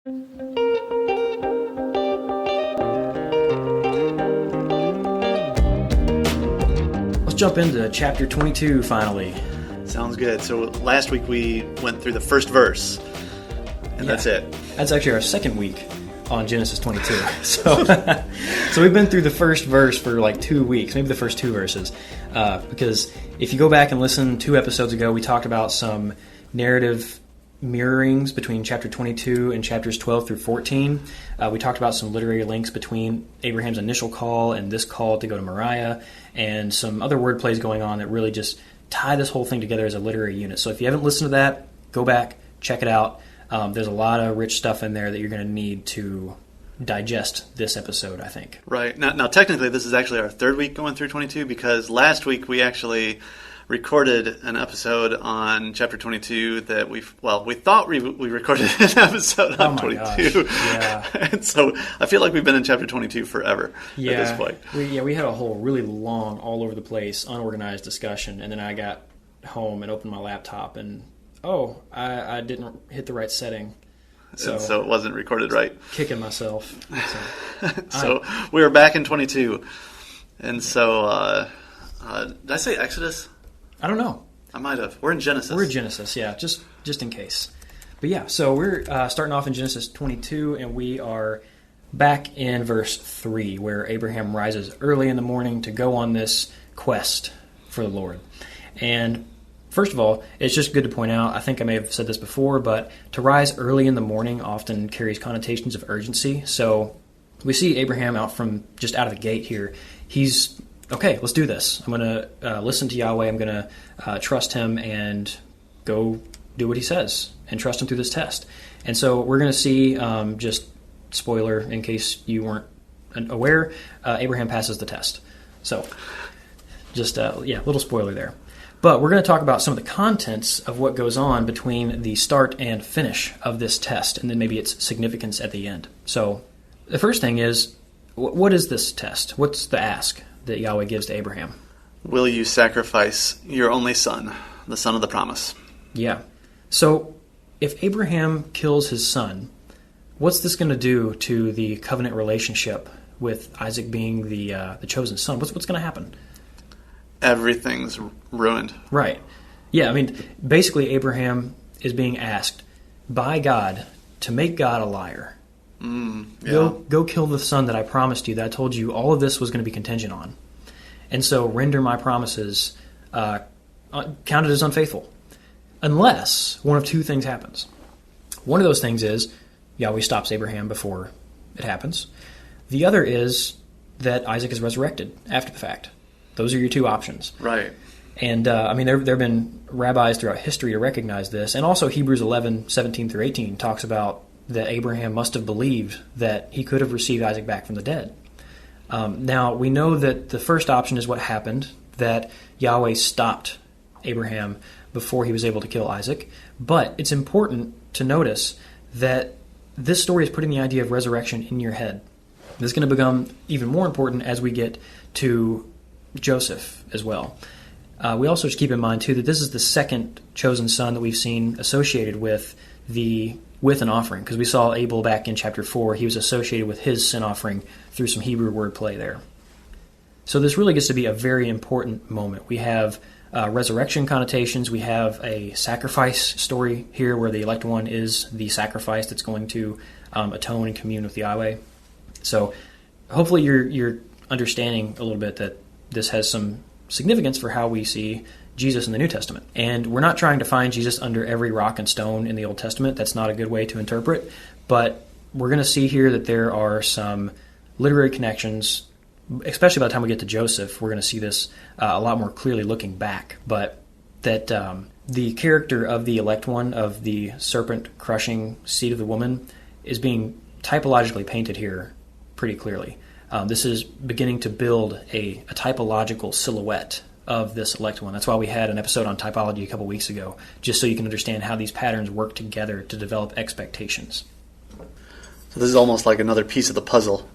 Let's jump into chapter 22 finally. Sounds good. So last week we went through the first verse, and that's it. That's actually our second week on Genesis 22. So we've been through the first verse for like 2 weeks, maybe the first two verses. Because if you go back and listen 2 episodes ago, we talked about some narrative mirrorings between chapter 22 and chapters 12 through 14. We talked about some literary links between Abraham's initial call and this call to go to Moriah, and some other word plays going on that really just tie this whole thing together as a literary unit. So if you haven't listened to that, go back, check it out. There's a lot of rich stuff in there that you're going to need to digest this episode, I think. Right. Now, technically, this is actually our third week going through 22, because last week we actually recorded an episode on chapter 22 that we thought we recorded an episode on 22. Gosh. Yeah. And so I feel like we've been in chapter 22 forever at this point. We had a whole really long, all over the place, unorganized discussion, and then I got home and opened my laptop and I didn't hit the right setting. So it wasn't recorded right. Kicking myself. So we were back in 22. And so, did I say Exodus? I don't know. I might have. We're in Genesis. We're in Genesis, yeah, just in case. But yeah, so we're starting off in Genesis 22, and we are back in verse 3, where Abraham rises early in the morning to go on this quest for the Lord. And first of all, it's just good to point out, I think I may have said this before, but to rise early in the morning often carries connotations of urgency. So we see Abraham out of the gate here. He's, okay, let's do this. I'm going to listen to Yahweh. I'm going to trust him and go do what he says and trust him through this test. And so we're going to see, just spoiler in case you weren't aware, Abraham passes the test. So just, little spoiler there. But we're going to talk about some of the contents of what goes on between the start and finish of this test, and then maybe its significance at the end. So the first thing is, what is this test? What's the ask that Yahweh gives to Abraham? Will you sacrifice your only son, the son of the promise? Yeah. So if Abraham kills his son, what's this going to do to the covenant relationship with Isaac being the chosen son? What's going to happen? Everything's ruined. Right. Yeah, I mean, basically Abraham is being asked by God to make God a liar. Go kill the son that I promised you, that I told you all of this was going to be contingent on. And so render my promises, counted as unfaithful. Unless one of two things happens. One of those things is Yahweh stops Abraham before it happens. The other is that Isaac is resurrected after the fact. Those are your two options. Right. And, there have been rabbis throughout history to recognize this. And also Hebrews 11, 17 through 18 talks about that Abraham must have believed that he could have received Isaac back from the dead. Now, we know that the first option is what happened, that Yahweh stopped Abraham before he was able to kill Isaac. But it's important to notice that this story is putting the idea of resurrection in your head. This is going to become even more important as we get to Joseph as well. We also should keep in mind, too, that this is the second chosen son that we've seen associated with an offering, because we saw Abel back in chapter 4. He was associated with his sin offering through some Hebrew wordplay there. So this really gets to be a very important moment. We have resurrection connotations. We have a sacrifice story here where the elect one is the sacrifice that's going to atone and commune with Yahweh. So hopefully you're understanding a little bit that this has some significance for how we see Jesus in the New Testament. And we're not trying to find Jesus under every rock and stone in the Old Testament. That's not a good way to interpret. But we're going to see here that there are some literary connections, especially by the time we get to Joseph. We're going to see this a lot more clearly looking back. But that the character of the elect one, of the serpent-crushing seed of the woman, is being typologically painted here pretty clearly. This is beginning to build a typological silhouette of this elect one. That's why we had an episode on typology a couple weeks ago, just so you can understand how these patterns work together to develop expectations. So this is almost like another piece of the puzzle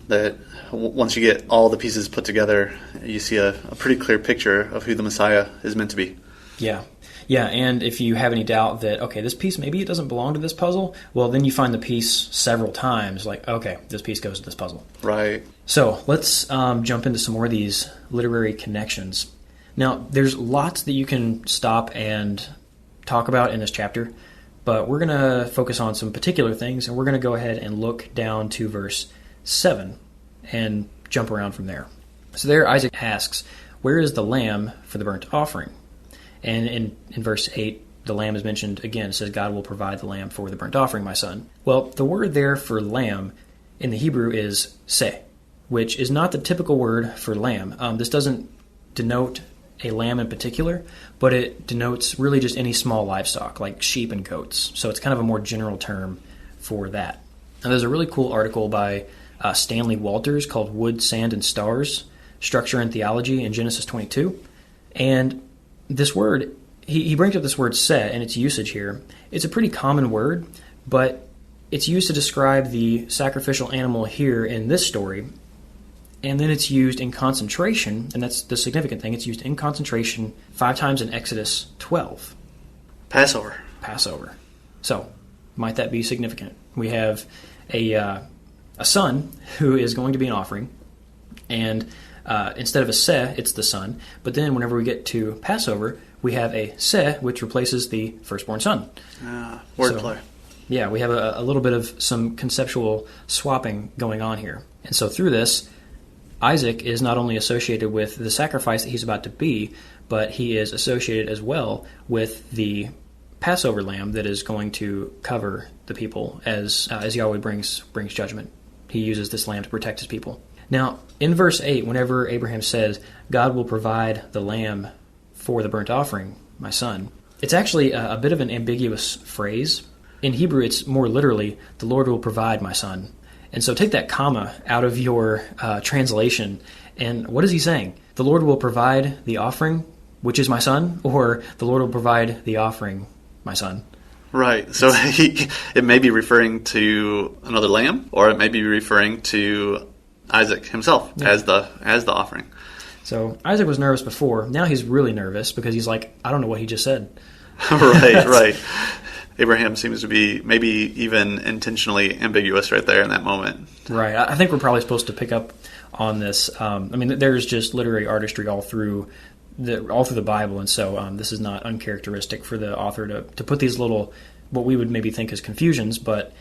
that once you get all the pieces put together, you see a pretty clear picture of who the Messiah is meant to be. Yeah. Yeah, and if you have any doubt that, okay, this piece, maybe it doesn't belong to this puzzle, well, then you find the piece several times, like, okay, this piece goes to this puzzle. Right. So let's jump into some more of these literary connections. Now, there's lots that you can stop and talk about in this chapter, but we're going to focus on some particular things, and we're going to go ahead and look down to verse 7 and jump around from there. So there Isaac asks, where is the lamb for the burnt offering? And in verse 8, the lamb is mentioned again. It says, God will provide the lamb for the burnt offering, my son. Well, the word there for lamb in the Hebrew is seh, which is not the typical word for lamb. This doesn't denote a lamb in particular, but it denotes really just any small livestock, like sheep and goats. So it's kind of a more general term for that. Now, there's a really cool article by Stanley Walters called Wood, Sand, and Stars, Structure and Theology in Genesis 22. And this word, he brings up this word seh and its usage here. It's a pretty common word, but it's used to describe the sacrificial animal here in this story. And then it's used in concentration, and that's the significant thing. It's used in concentration 5 times in Exodus 12. Passover. So, might that be significant? We have a son who is going to be an offering, and instead of a seh, it's the son. But then whenever we get to Passover, we have a seh, which replaces the firstborn son. Wordplay. So, yeah, we have a little bit of some conceptual swapping going on here. And so through this, Isaac is not only associated with the sacrifice that he's about to be, but he is associated as well with the Passover lamb that is going to cover the people as Yahweh brings judgment. He uses this lamb to protect his people. Now, in verse 8, whenever Abraham says, God will provide the lamb for the burnt offering, my son, it's actually a bit of an ambiguous phrase. In Hebrew, it's more literally, the Lord will provide, my son. And so take that comma out of your translation, and what is he saying? The Lord will provide the offering, which is my son, or the Lord will provide the offering, my son? Right. So it may be referring to another lamb, or it may be referring to Isaac himself as the offering. So Isaac was nervous before. Now he's really nervous because he's like, I don't know what he just said. Right. Abraham seems to be maybe even intentionally ambiguous right there in that moment. Right. I think we're probably supposed to pick up on this. There's just literary artistry all through the Bible, and so this is not uncharacteristic for the author to put these little, what we would maybe think as confusions, but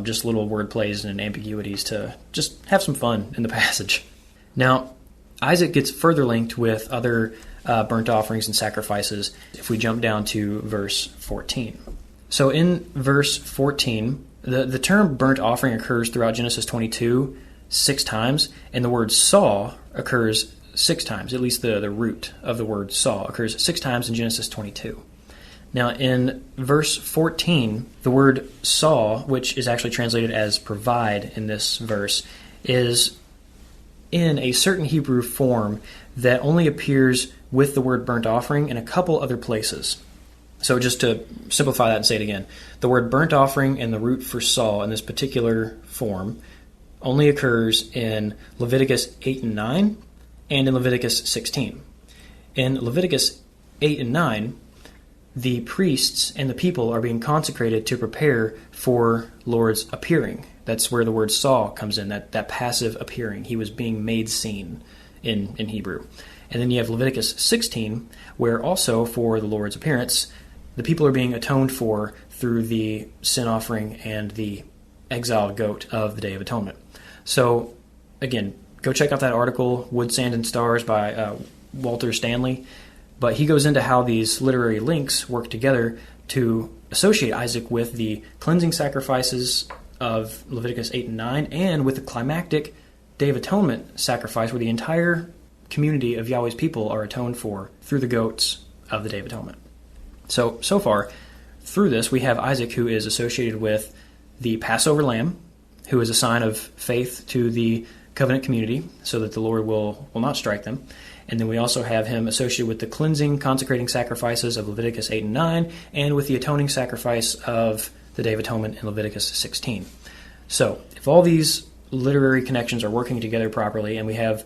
just little word plays and ambiguities to just have some fun in the passage. Now, Isaac gets further linked with other burnt offerings and sacrifices if we jump down to verse 14. So in verse 14, the term burnt offering occurs throughout Genesis 22 6 times, and the word saw occurs 6 times. At least the root of the word saw occurs 6 times in Genesis 22. Now in verse 14, the word saw, which is actually translated as provide in this verse, is in a certain Hebrew form that only appears with the word burnt offering in a couple other places. So just to simplify that and say it again, the word burnt offering and the root for saw in this particular form only occurs in Leviticus 8 and 9 and in Leviticus 16. In Leviticus 8 and 9, the priests and the people are being consecrated to prepare for Lord's appearing. That's where the word saw comes in, that passive appearing. He was being made seen in Hebrew. And then you have Leviticus 16, where also for the Lord's appearance, the people are being atoned for through the sin offering and the exiled goat of the Day of Atonement. So, again, go check out that article, Wood, Sand, and Stars by Walter Stanley. But he goes into how these literary links work together to associate Isaac with the cleansing sacrifices of Leviticus 8 and 9 and with the climactic Day of Atonement sacrifice where the entire community of Yahweh's people are atoned for through the goats of the Day of Atonement. So far, through this, we have Isaac, who is associated with the Passover lamb, who is a sign of faith to the covenant community, so that the Lord will not strike them. And then we also have him associated with the cleansing, consecrating sacrifices of Leviticus 8 and 9, and with the atoning sacrifice of the Day of Atonement in Leviticus 16. So, if all these literary connections are working together properly, and we have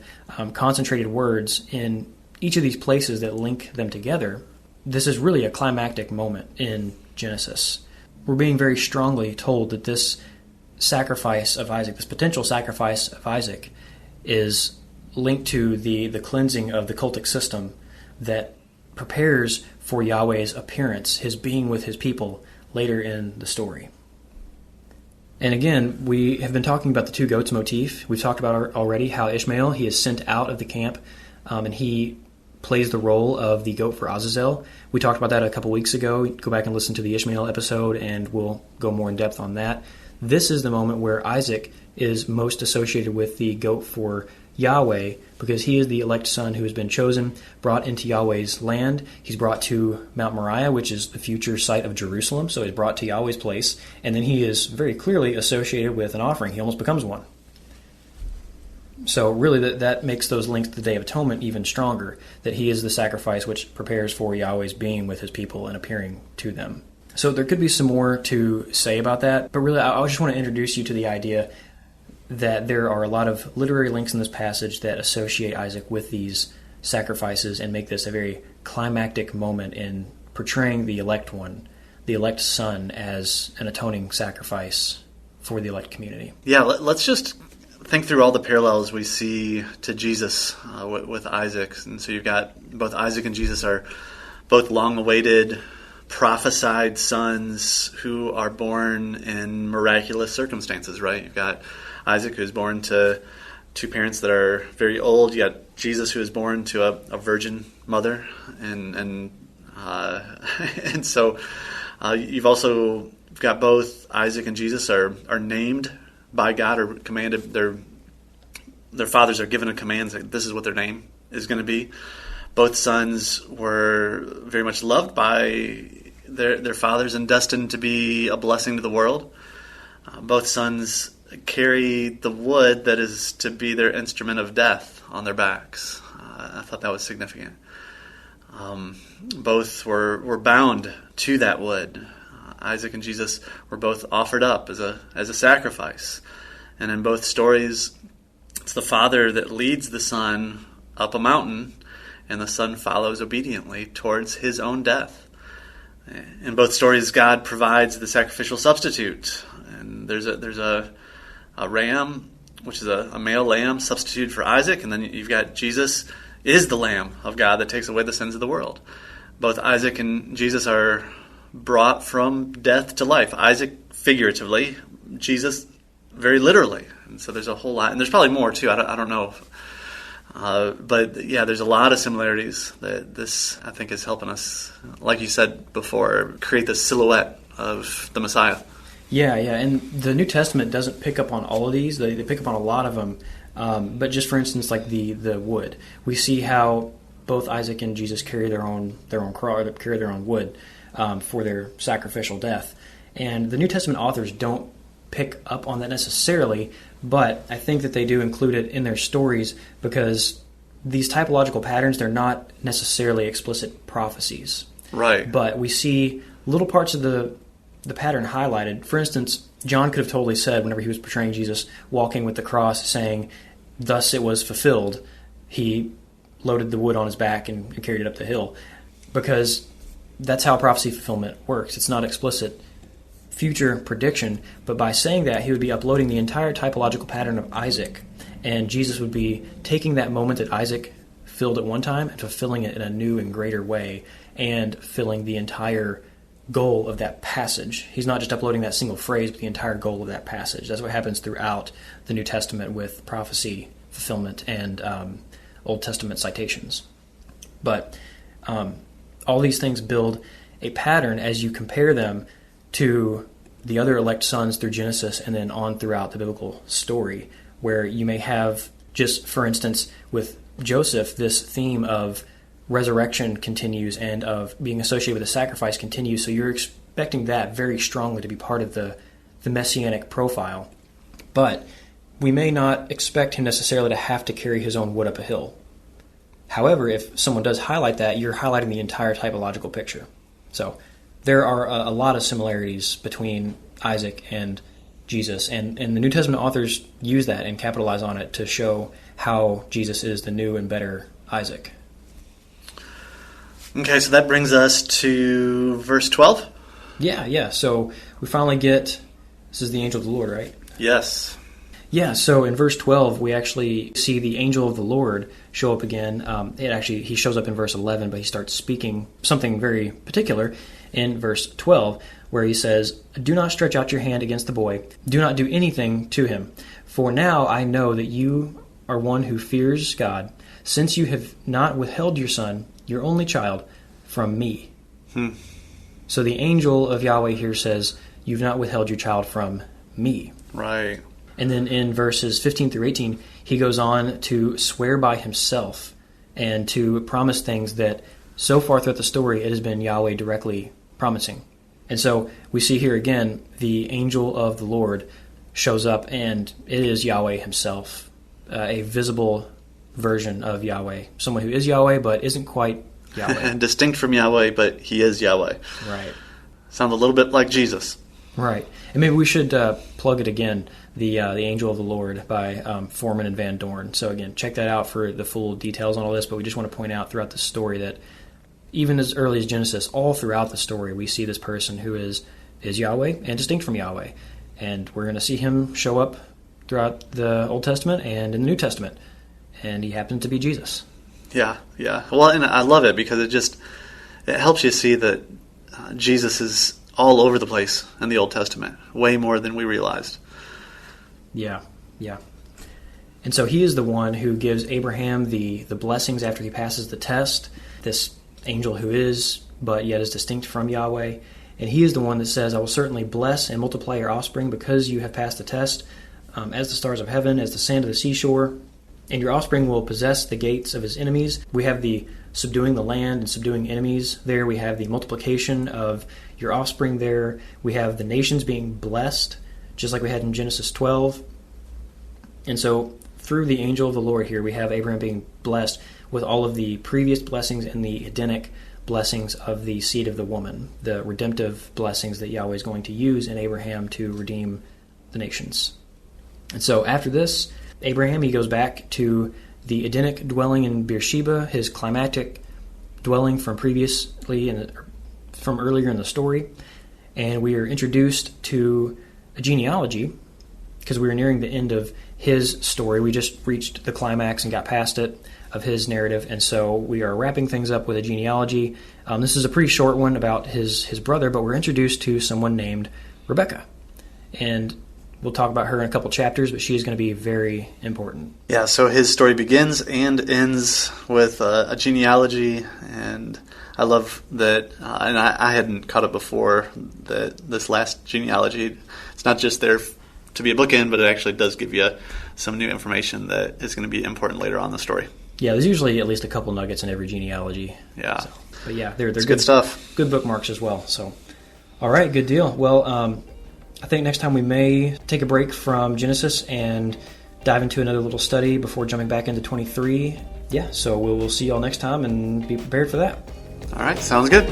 concentrated words in each of these places that link them together, this is really a climactic moment in Genesis. We're being very strongly told that this sacrifice of Isaac, this potential sacrifice of Isaac, is linked to the cleansing of the cultic system that prepares for Yahweh's appearance, his being with his people later in the story. And again, we have been talking about the two goats motif. We've talked about already how Ishmael, he is sent out of the camp, and he plays the role of the goat for Azazel. We talked about that a couple weeks ago. Go back and listen to the Ishmael episode, and we'll go more in depth on that. This is the moment where Isaac is most associated with the goat for Yahweh, because he is the elect son who has been chosen, brought into Yahweh's land. He's brought to Mount Moriah, which is the future site of Jerusalem, so he's brought to Yahweh's place, and then he is very clearly associated with an offering. He almost becomes one. So really that makes those links to the Day of Atonement even stronger, that he is the sacrifice which prepares for Yahweh's being with his people and appearing to them. So there could be some more to say about that, but really I just want to introduce you to the idea that there are a lot of literary links in this passage that associate Isaac with these sacrifices and make this a very climactic moment in portraying the elect one, the elect son, as an atoning sacrifice for the elect community. Yeah, let's just think through all the parallels we see to Jesus with Isaac. And so you've got both Isaac and Jesus are both long-awaited, prophesied sons who are born in miraculous circumstances, right? You've got Isaac, who is born to two parents that are very old. You got Jesus, who is born to a virgin mother, and so you've also got both Isaac and Jesus are named by God or commanded. Their fathers are given a command that this is what their name is going to be. Both sons were very much loved by their fathers and destined to be a blessing to the world. Both sons carry the wood that is to be their instrument of death on their backs. I thought that was significant. Both were bound to that wood. Isaac and Jesus were both offered up as a sacrifice. And in both stories, it's the father that leads the son up a mountain, and the son follows obediently towards his own death. In both stories, God provides the sacrificial substitute. And there's a ram, which is a male lamb substituted for Isaac, and then you've got Jesus is the Lamb of God that takes away the sins of the world. Both Isaac and Jesus are brought from death to life. Isaac figuratively, Jesus very literally. And so there's a whole lot, and there's probably more too. I don't know. But yeah, there's a lot of similarities that this, I think, is helping us, like you said before, create the silhouette of the Messiah. Yeah, and the New Testament doesn't pick up on all of these. They pick up on a lot of them. But just for instance, like the wood, we see how both Isaac and Jesus carry their own cross, carry their own wood for their sacrificial death. And the New Testament authors don't pick up on that necessarily, but I think that they do include it in their stories because these typological patterns, they're not necessarily explicit prophecies. Right. But we see little parts of the pattern highlighted. For instance, John could have totally said, whenever he was portraying Jesus walking with the cross, saying, "Thus it was fulfilled," he loaded the wood on his back and carried it up the hill, because that's how prophecy fulfillment works. It's not explicit future prediction, but by saying that, he would be uploading the entire typological pattern of Isaac, and Jesus would be taking that moment that Isaac filled at one time and fulfilling it in a new and greater way, and filling the entire goal of that passage. He's not just uploading that single phrase, but the entire goal of that passage. That's what happens throughout the New Testament with prophecy fulfillment and Old Testament citations. But all these things build a pattern as you compare them to the other elect sons through Genesis and then on throughout the biblical story, where you may have, just for instance, with Joseph, this theme of resurrection continues and of being associated with a sacrifice continues, so you're expecting that very strongly to be part of the messianic profile. But we may not expect him necessarily to have to carry his own wood up a hill. However, if someone does highlight that, you're highlighting the entire typological picture. So there are a lot of similarities between Isaac and Jesus, and the New Testament authors use that and capitalize on it to show how Jesus is the new and better Isaac. Okay, so that brings us to verse 12? Yeah. So we finally get, this is the angel of the Lord, right? Yes. Yeah, so in verse 12, we actually see the angel of the Lord show up again. He shows up in verse 11, but he starts speaking something very particular in verse 12, where he says, "Do not stretch out your hand against the boy. Do not do anything to him. For now I know that you are one who fears God, since you have not withheld your son, your only child, from me." So the angel of Yahweh here says, "You've not withheld your child from me." Right. And then in verses 15 through 18, he goes on to swear by himself and to promise things that so far throughout the story it has been Yahweh directly promising. And so we see here again the angel of the Lord shows up, and it is Yahweh himself, a visible version of Yahweh, someone who is Yahweh but isn't quite Yahweh. Distinct from Yahweh, but he is Yahweh. Right. Sounds a little bit like Jesus. Right. And maybe we should plug it again, the Angel of the Lord by Foreman and Van Dorn. So again, check that out for the full details on all this, but we just want to point out throughout the story that even as early as Genesis, all throughout the story, we see this person who is Yahweh and distinct from Yahweh. And we're going to see him show up throughout the Old Testament and in the New Testament. And he happens to be Jesus. Yeah. Well, and I love it because it helps you see that Jesus is all over the place in the Old Testament, way more than we realized. Yeah. And so he is the one who gives Abraham the blessings after he passes the test, this angel who is, but yet is distinct from Yahweh. And he is the one that says, "I will certainly bless and multiply your offspring because you have passed the test, as the stars of heaven, as the sand of the seashore, and your offspring will possess the gates of his enemies." We have the subduing the land and subduing enemies there. We have the multiplication of your offspring there. We have the nations being blessed, just like we had in Genesis 12. And so through the angel of the Lord here, we have Abraham being blessed with all of the previous blessings and the Edenic blessings of the seed of the woman, the redemptive blessings that Yahweh is going to use in Abraham to redeem the nations. And so after this, Abraham, he goes back to the Edenic dwelling in Beersheba, his climactic dwelling from earlier in the story, and we are introduced to a genealogy because we are nearing the end of his story. We just reached the climax and got past it of his narrative, and so we are wrapping things up with a genealogy. This is a pretty short one about his brother, but we're introduced to someone named Rebecca, and we'll talk about her in a couple chapters, but she is going to be very important. Yeah, so his story begins and ends with a genealogy, and I love that, and I hadn't caught up before, that this last genealogy, it's not just there to be a bookend, but it actually does give you some new information that is going to be important later on in the story. Yeah, there's usually at least a couple nuggets in every genealogy. Yeah. So, but yeah, they're good stuff. Good bookmarks as well. So, all right, good deal. Well, I think next time we may take a break from Genesis and dive into another little study before jumping back into 23. Yeah, so we'll see y'all next time and be prepared for that. All right, sounds good.